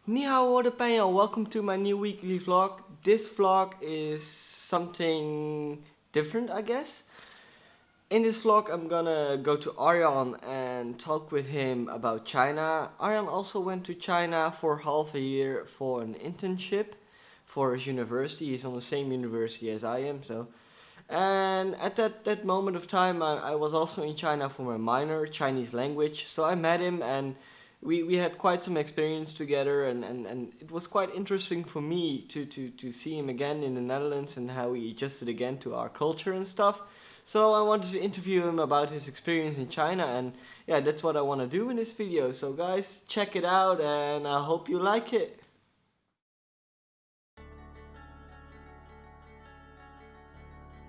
你好我的朋友, welcome to my new weekly vlog. This vlog is something different, I guess. In this vlog, I'm gonna go to Arjan and talk with him about China. Arjan also went to China for half a year for an internship for his university. He's on the same university as I am, so. And at that moment of time, I was also in China for my minor, Chinese language. So I met him and we had quite some experience together, and it was quite interesting for me to see him again in the Netherlands and how he adjusted again to our culture and stuff. So I wanted to interview him about his experience in China, and yeah, that's what I want to do in this video. So guys, check it out and I hope you like it.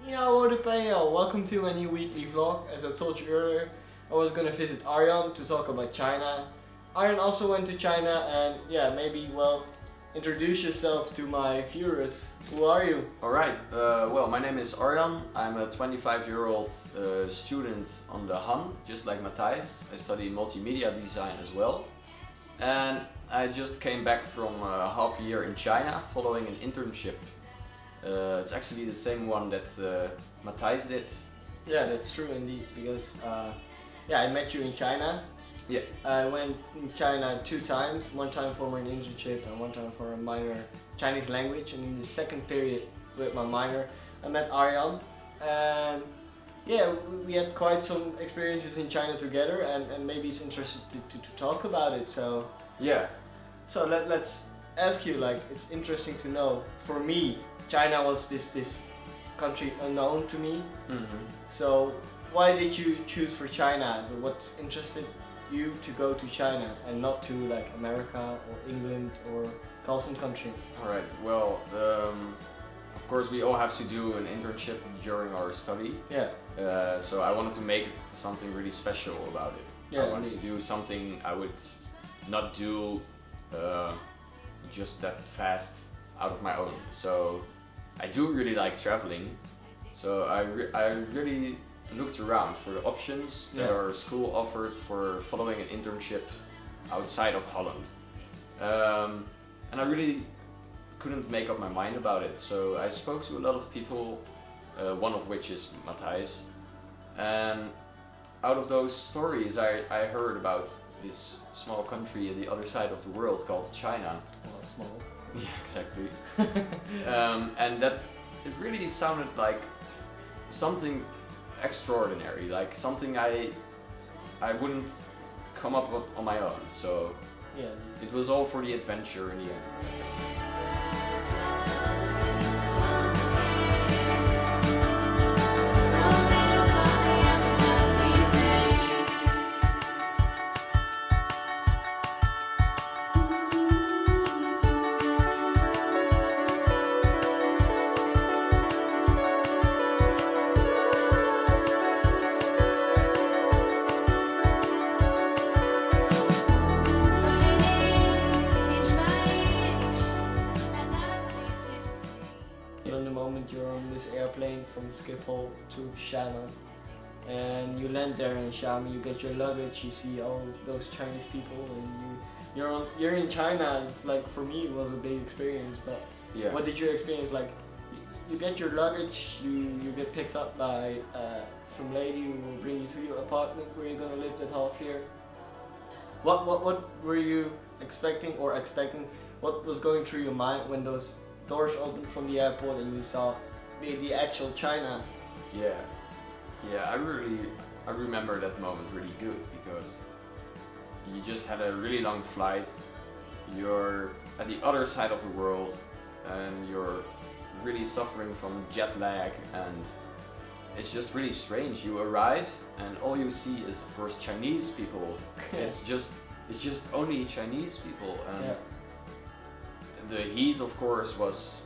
你好我的朋友, welcome to my new weekly vlog. As I told you earlier, I was gonna visit Arjan to talk about China. Arjan also went to China, and yeah, maybe, well, introduce yourself to my viewers. Who are you? Alright, well, my name is Arjan. I'm a 25-year-old student on the Han, just like Matthijs. I study multimedia design as well. And I just came back from half a year in China following an internship. It's actually the same one that Matthijs did. Yeah, that's true indeed, because yeah, I met you in China. Yeah. I went in China 2 times, one time for my internship and one time for a minor Chinese language. And in the second period with my minor, I met Arjan. And yeah, we had quite some experiences in China together, and maybe he's interested to talk about it. So Yeah. so let's ask you, like, it's interesting to know. For me, China was this country unknown to me. Mm-hmm. So why did you choose for China? So what's interested you to go to China and not to like America or England or Carlson country? Alright, well, of course we all have to do an internship during our study. Yeah. So I wanted to make something really special about it. Yeah, I wanted indeed. to do something I would not do just that fast out of my own. So I do really like traveling. So I really looked around for the options that Yeah. our school offered for following an internship outside of Holland. And I really couldn't make up my mind about it. So I spoke to a lot of people, one of which is Matthijs. And out of those stories, I heard about this small country on the other side of the world called China. Well, small. Yeah, exactly. And that it really sounded like something extraordinary, like something I wouldn't come up with on my own. So Yeah. it was all for the adventure in the end. On the moment you're on this airplane from Schiphol to Shanghai, and you land there in Xiamen, you get your luggage, you see all those Chinese people, and you're in China. It's like, for me it was a big experience. But Yeah. what did you experience? Like, you get your luggage, you get picked up by some lady who will bring you to your apartment where you're gonna live that half year. What were you expecting? What was going through your mind when those doors opened from the airport and you saw the actual China? Yeah, yeah, I remember that moment really good, because you just had a really long flight, you're at the other side of the world, and you're really suffering from jet lag, and it's just really strange. You arrive and all you see is, of course, Chinese people. It's just only Chinese people, and Yeah. the heat, of course, was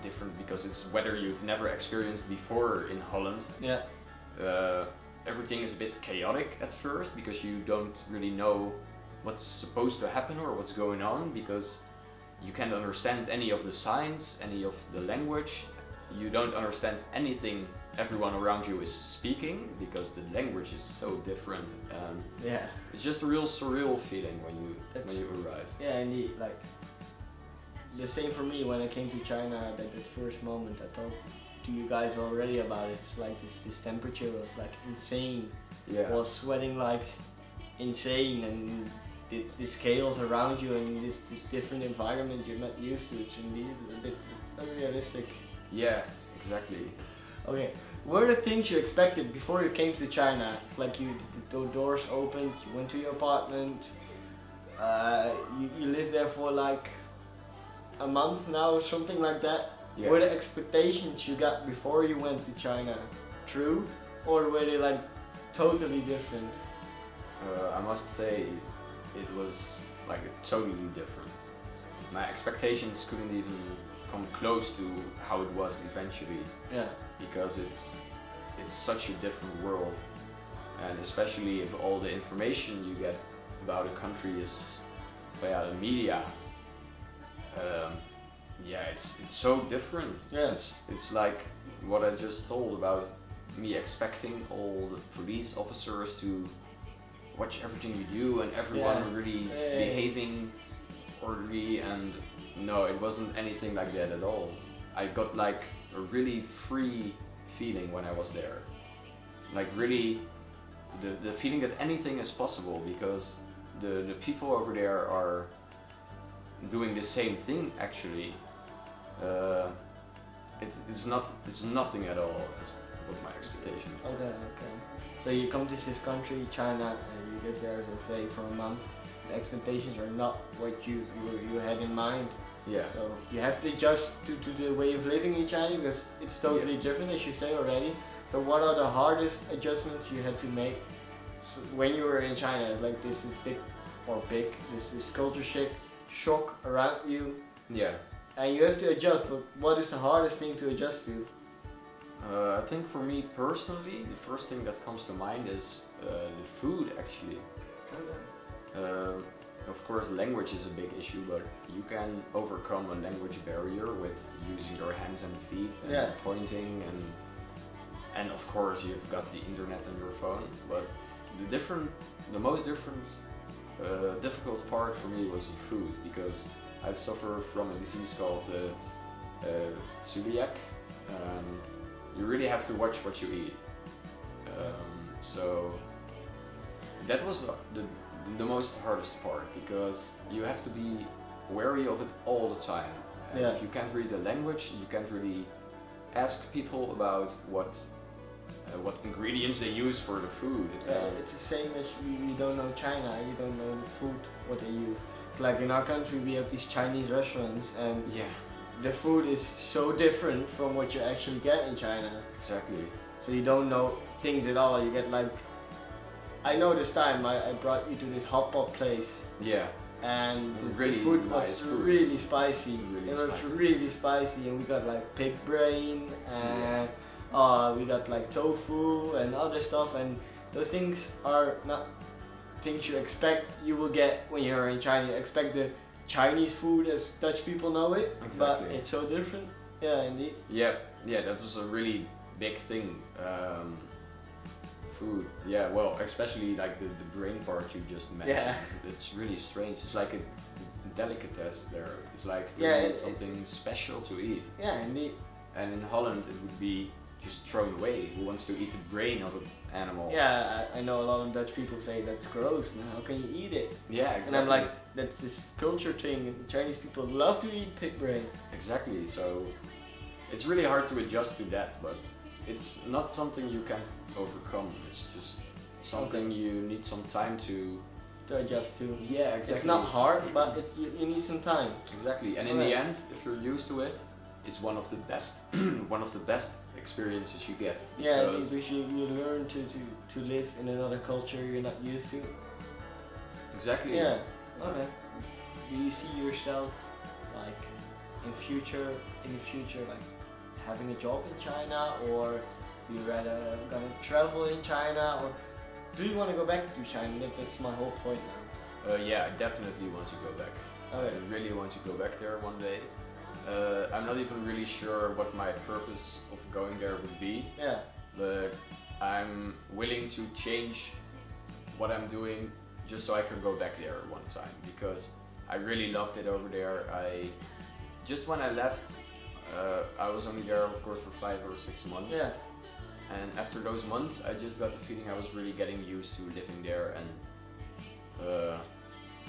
different, because it's weather you've never experienced before in Holland. Yeah. Everything is a bit chaotic at first, because you don't really know what's supposed to happen or what's going on, because you can't understand any of the signs, any of the language. You don't understand anything everyone around you is speaking, because the language is so different. Yeah. It's just a real surreal feeling when you arrive. Yeah, indeed. Like the same for me when I came to China. That first moment, I talked to you guys already about it. It's like this temperature was like insane. Yeah. I was sweating like insane, and the scales around you, and this different environment you're not used to. It's indeed a bit unrealistic. Yeah, exactly. Okay, what are the things you expected before you came to China? Like the doors opened, you went to your apartment, you lived there for like a month now or something like that. Yeah. Were the expectations you got before you went to China true, or were they like totally different? I must say it was like totally different. My expectations couldn't even come close to how it was eventually. Yeah. Because it's such a different world, and especially if all the information you get about a country is via the media. Yeah, it's so different. Yes. It's like what I just told about me expecting all the police officers to watch everything you do and everyone really behaving orderly, and no, it wasn't anything like that at all. I got like a really free feeling when I was there. Like really the feeling that anything is possible, because the people over there are doing the same thing actually. It's nothing at all with my expectations. Okay. So you come to this country, China, and you live there, as I say, for a month. The expectations are not what you had in mind. Yeah. So you have to adjust to the way of living in China, because it's totally different, as you say already. So what are the hardest adjustments you had to make when you were in China? Like this is this culture shock around you. Yeah. And you have to adjust, but what is the hardest thing to adjust to? I think for me personally, the first thing that comes to mind is the food actually. Of course, language is a big issue, but you can overcome a language barrier with using your hands and feet and pointing, and of course you've got the internet on your phone. But the most difficult part for me was the food, because I suffer from a disease called celiac. You really have to watch what you eat. So that was the most hardest part, because you have to be wary of it all the time. And if you can't read the language, you can't really ask people about what ingredients they use for the food. It's the same as you don't know China, you don't know the food, what they use. Like in our country we have these Chinese restaurants, and the food is so different from what you actually get in China. Exactly. So you don't know things at all. You get like, I know this time I brought you to this hot pot place. Yeah. And really the food nice was food. really spicy. It was really spicy, and we got like pig brain, and we got like tofu and other stuff, and those things are not things you expect you will get when you're in China. You expect the Chinese food as Dutch people know it, but it's so different. Yeah, indeed. Yeah, that was a really big thing. Food, well, especially like the brain part you just mentioned. Yeah. It's really strange. It's like a delicatessen there. It's like something special to eat. Yeah, indeed. And in Holland it would be just thrown away. Who wants to eat the brain of an animal? Yeah, I know a lot of Dutch people say that's gross, man. How can you eat it? Yeah, exactly. And I'm like, that's this culture thing, and Chinese people love to eat pig brain. Exactly, so it's really hard to adjust to that, but it's not something you can't overcome. It's just something you need some time to adjust to. Yeah, exactly. It's not hard, but you need some time. Exactly, and in the end, if you're used to it, it's one of the best experiences you get. Yeah, because you learn to live in another culture you're not used to. Exactly. Yeah. Okay. Do you see yourself like in the future like having a job in China, or you rather gonna travel in China, or do you want to go back to China? That's my whole point now. Yeah, I definitely want to go back. Okay. I really want to go back there one day. I'm not even really sure what my purpose of going there would be. Yeah. But I'm willing to change what I'm doing just so I can go back there one time, because I really loved it over there. Just when I left, I was only there, of course, for 5 or 6 months. Yeah. And after those months, I just got the feeling I was really getting used to living there, and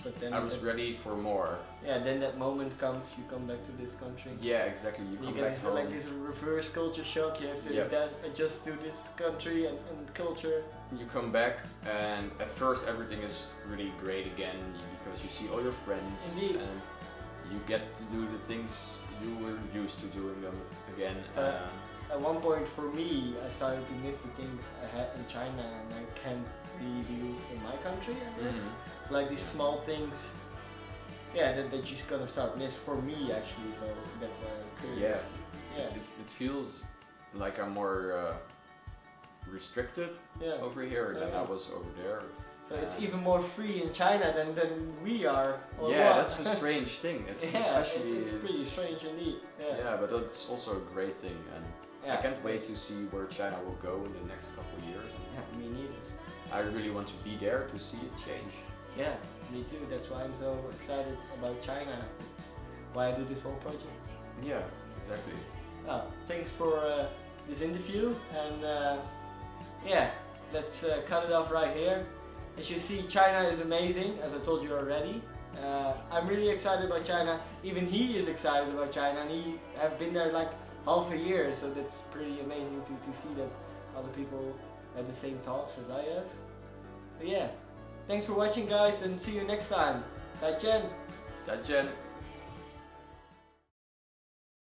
But then I was ready for more. Yeah, then that moment comes, you come back to this country. Yeah, exactly. You come get back this, home. like this reverse culture shock. You have to Yep. adjust to this country and culture. You come back, and at first everything is really great again because you see all your friends. Indeed. And you get to do the things you were used to doing them again. At one point for me, I started to miss the things I had in China and I can't really do in my country, I guess. Like these small things, that you're just gonna start miss for me actually, so that's why I'm curious. Yeah. It feels like I'm more restricted over here than I was over there. So it's even more free in China than we are. Or yeah, what? that's a strange thing. Especially it's pretty strange indeed. Yeah, but it's also a great thing, and I can't wait to see where China will go in the next couple of years. Yeah, me neither. I really want to be there to see it change. Yeah, me too. That's why I'm so excited about China. It's why I do this whole project. Yeah, exactly. Thanks for this interview, and let's cut it off right here. As you see, China is amazing, as I told you already. I'm really excited about China. Even he is excited about China, and he have been there like half a year, so that's pretty amazing to see that other people have the same thoughts as I have. So yeah, thanks for watching guys, and see you next time. 再见。再见。